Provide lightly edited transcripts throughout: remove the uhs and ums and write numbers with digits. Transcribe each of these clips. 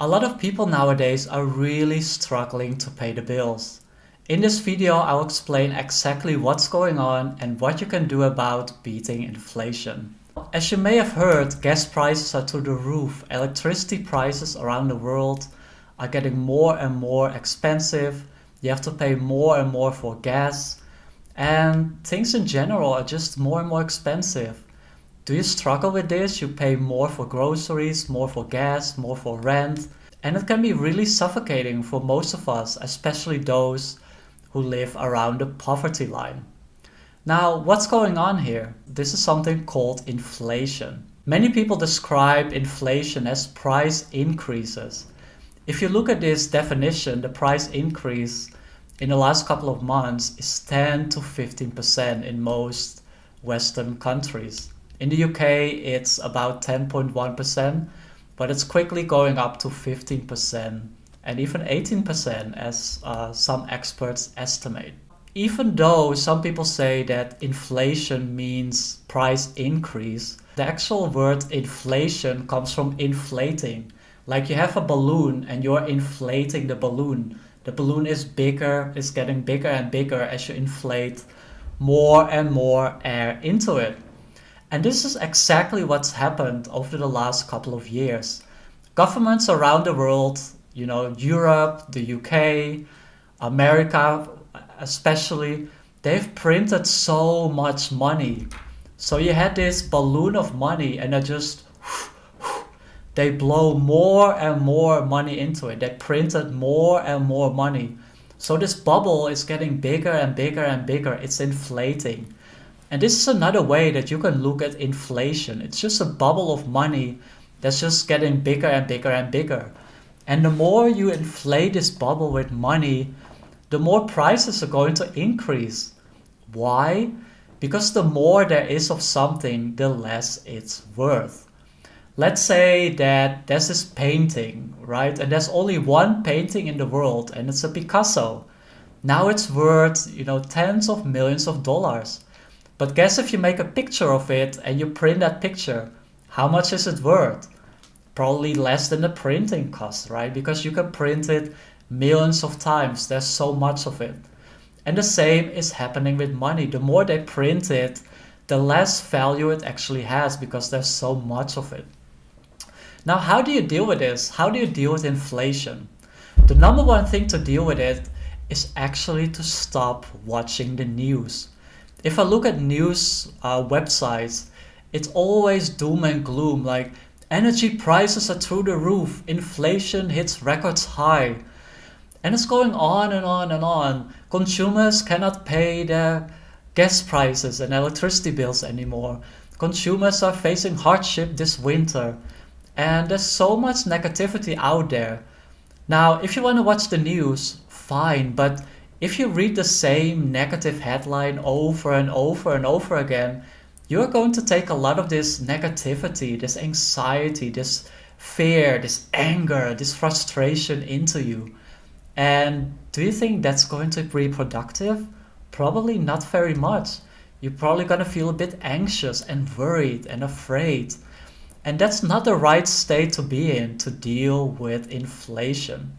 A lot of people nowadays are really struggling to pay the bills. In this video, I'll explain exactly what's going on and what you can do about beating inflation. As you may have heard, gas prices are through the roof. Electricity prices around the world are getting more and more expensive. You have to pay more and more for gas, and things in general are just more and more expensive. Do you struggle with this? You pay more for groceries, more for gas, more for rent, and it can be really suffocating for most of us, especially those who live around the poverty line. Now, what's going on here? This is something called inflation. Many people describe inflation as price increases. If you look at this definition, the price increase in the last couple of months is 10 to 15% in most Western countries. In the UK, it's about 10.1%, but it's quickly going up to 15% and even 18% as some experts estimate. Even though some people say that inflation means price increase, the actual word inflation comes from inflating. Like you have a balloon and you're inflating the balloon. The balloon is bigger, it's getting bigger and bigger as you inflate more and more air into it. And this is exactly what's happened over the last couple of years. Governments around the world, Europe, the UK, America especially, they've printed so much money. So you had this balloon of money and they blow more and more money into it. They printed more and more money. So this bubble is getting bigger and bigger and bigger. It's inflating. And this is another way that you can look at inflation. It's just a bubble of money that's just getting bigger and bigger and bigger. And the more you inflate this bubble with money, the more prices are going to increase. Why? Because the more there is of something, the less it's worth. Let's say that there's this painting, right? And there's only one painting in the world, and it's a Picasso. Now it's worth, tens of millions of dollars. But guess if you make a picture of it and you print that picture, how much is it worth? Probably less than the printing cost, right? Because you can print it millions of times. There's so much of it. And the same is happening with money. The more they print it, the less value it actually has because there's so much of it. Now, how do you deal with this? How do you deal with inflation? The number one thing to deal with it is actually to stop watching the news. If I look at news websites, it's always doom and gloom, like energy prices are through the roof, inflation hits records high. And it's going on and on and on. Consumers cannot pay their gas prices and electricity bills anymore. Consumers are facing hardship this winter. And there's so much negativity out there. Now, if you want to watch the news, fine, but if you read the same negative headline over and over and over again, you're going to take a lot of this negativity, this anxiety, this fear, this anger, this frustration into you. And do you think that's going to be productive? Probably not very much. You're probably going to feel a bit anxious and worried and afraid. And that's not the right state to be in to deal with inflation.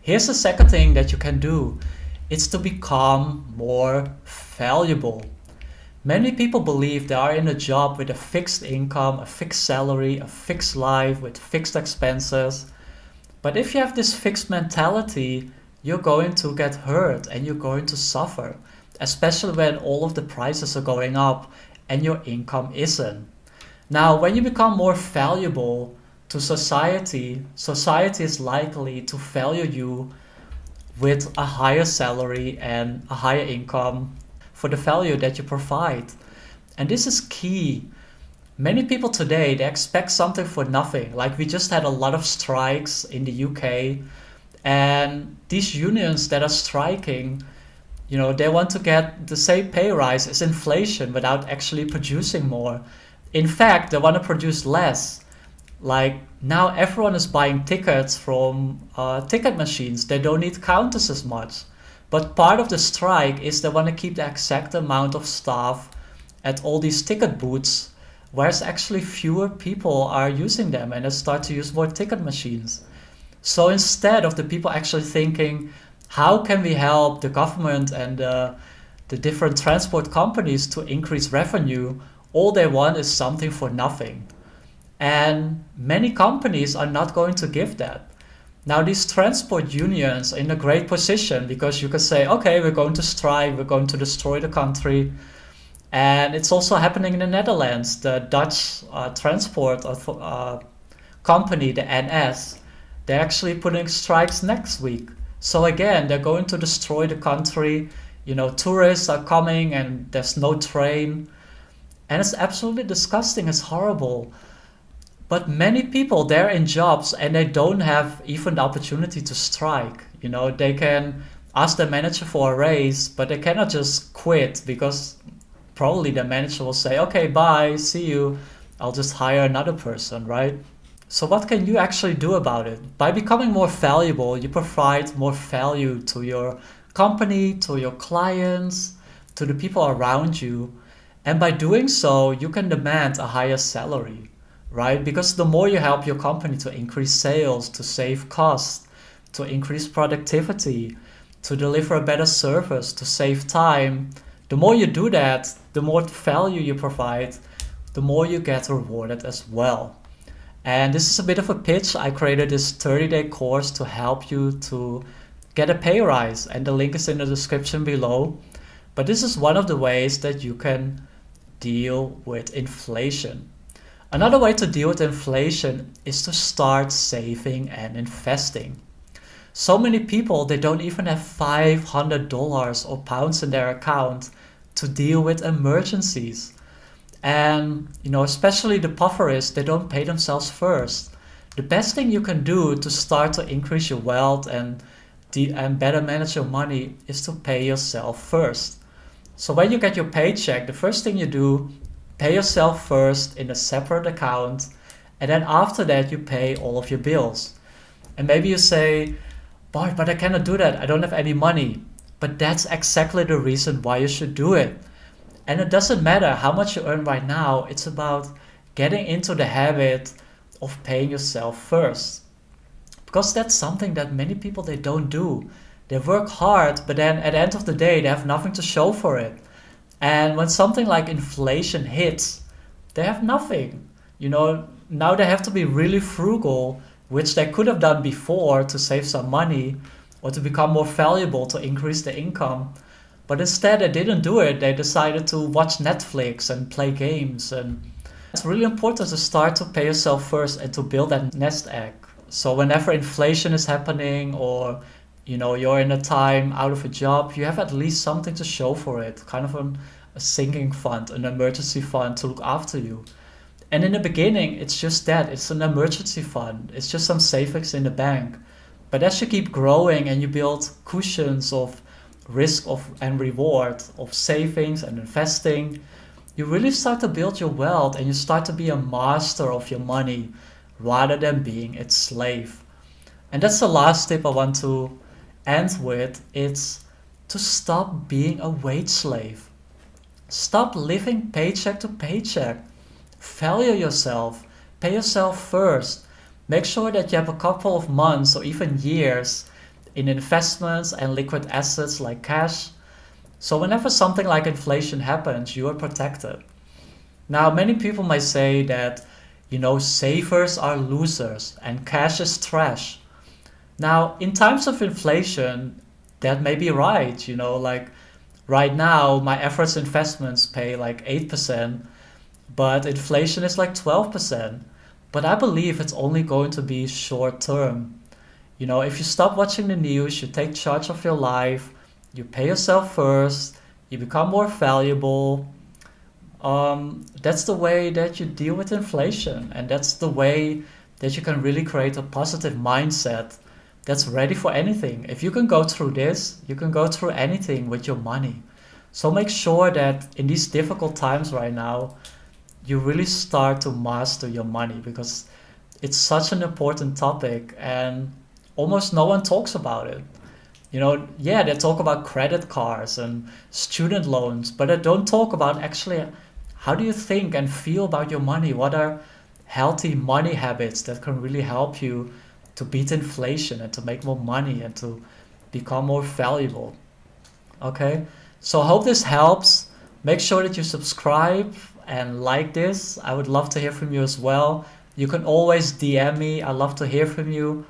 Here's the second thing that you can do. It's to become more valuable. Many people believe they are in a job with a fixed income, a fixed salary, a fixed life with fixed expenses. But if you have this fixed mentality, you're going to get hurt and you're going to suffer, especially when all of the prices are going up and your income isn't. Now, when you become more valuable to society, society is likely to value you with a higher salary and a higher income for the value that you provide. And this is key. Many people today, they expect something for nothing. Like we just had a lot of strikes in the UK, and these unions that are striking, they want to get the same pay rise as inflation without actually producing more. In fact, they want to produce less. Like now everyone is buying tickets from ticket machines. They don't need counters as much. But part of the strike is they want to keep the exact amount of staff at all these ticket booths whereas actually fewer people are using them and they start to use more ticket machines. So instead of the people actually thinking, how can we help the government and the different transport companies to increase revenue, all they want is something for nothing. And many companies are not going to give that. Now, these transport unions are in a great position because you can say, okay, we're going to strike, we're going to destroy the country. And it's also happening in the Netherlands. The Dutch transport company, the NS, they're actually putting strikes next week. So again, they're going to destroy the country. You know, tourists are coming and there's no train. And it's absolutely disgusting. It's horrible. But many people, they're in jobs and they don't have even the opportunity to strike. You know, they can ask their manager for a raise, but they cannot just quit because probably the manager will say, okay, bye, see you. I'll just hire another person, right? So what can you actually do about it? By becoming more valuable, you provide more value to your company, to your clients, to the people around you. And by doing so, you can demand a higher salary, right? Because the more you help your company to increase sales, to save costs, to increase productivity, to deliver a better service, to save time, the more you do that, the more value you provide, the more you get rewarded as well. And this is a bit of a pitch. I created this 30-day course to help you to get a pay rise, and the link is in the description below. But this is one of the ways that you can deal with inflation. Another way to deal with inflation is to start saving and investing. So many people, they don't even have $500 or pounds in their account to deal with emergencies. And, you know, especially the poorest, they don't pay themselves first. The best thing you can do to start to increase your wealth and better manage your money is to pay yourself first. So when you get your paycheck, the first thing you do, pay yourself first in a separate account, and then after that you pay all of your bills. And maybe you say, boy, but I cannot do that. I don't have any money. But that's exactly the reason why you should do it. And it doesn't matter how much you earn right now, it's about getting into the habit of paying yourself first. Because that's something that many people, they don't do. They work hard, but then at the end of the day, they have nothing to show for it. And when something like inflation hits, they have nothing. You know, now they have to be really frugal, which they could have done before to save some money or to become more valuable to increase their income. But instead, they didn't do it. They decided to watch Netflix and play games. And it's really important to start to pay yourself first and to build that nest egg. So whenever inflation is happening or, you know, you're in a time out of a job, you have at least something to show for it, kind of a sinking fund, an emergency fund to look after you. And in the beginning, it's just that. It's an emergency fund. It's just some savings in the bank. But as you keep growing and you build cushions of and reward, of savings and investing, you really start to build your wealth and you start to be a master of your money rather than being its slave. And that's the last tip I want to end with. It's to stop being a wage slave. Stop living paycheck to paycheck. Value yourself. Pay yourself first. Make sure that you have a couple of months or even years in investments and liquid assets like cash. So whenever something like inflation happens, you are protected. Now, many people might say that, you know, savers are losers and cash is trash. Now, in times of inflation, that may be right. You know, like right now, my average investments pay like 8%, but inflation is like 12%. But I believe it's only going to be short term. You know, if you stop watching the news, you take charge of your life, you pay yourself first, you become more valuable. That's the way that you deal with inflation. And that's the way that you can really create a positive mindset that's ready for anything. If you can go through this, you can go through anything with your money. So make sure that in these difficult times right now, you really start to master your money because it's such an important topic and almost no one talks about it. You know, yeah, they talk about credit cards and student loans, but they don't talk about actually How do you think and feel about your money? What are healthy money habits that can really help you to beat inflation and to make more money and to become more valuable? Okay, so I hope this helps. Make sure that you subscribe and like this. I would love to hear from you as well. You can always DM me. I love to hear from you.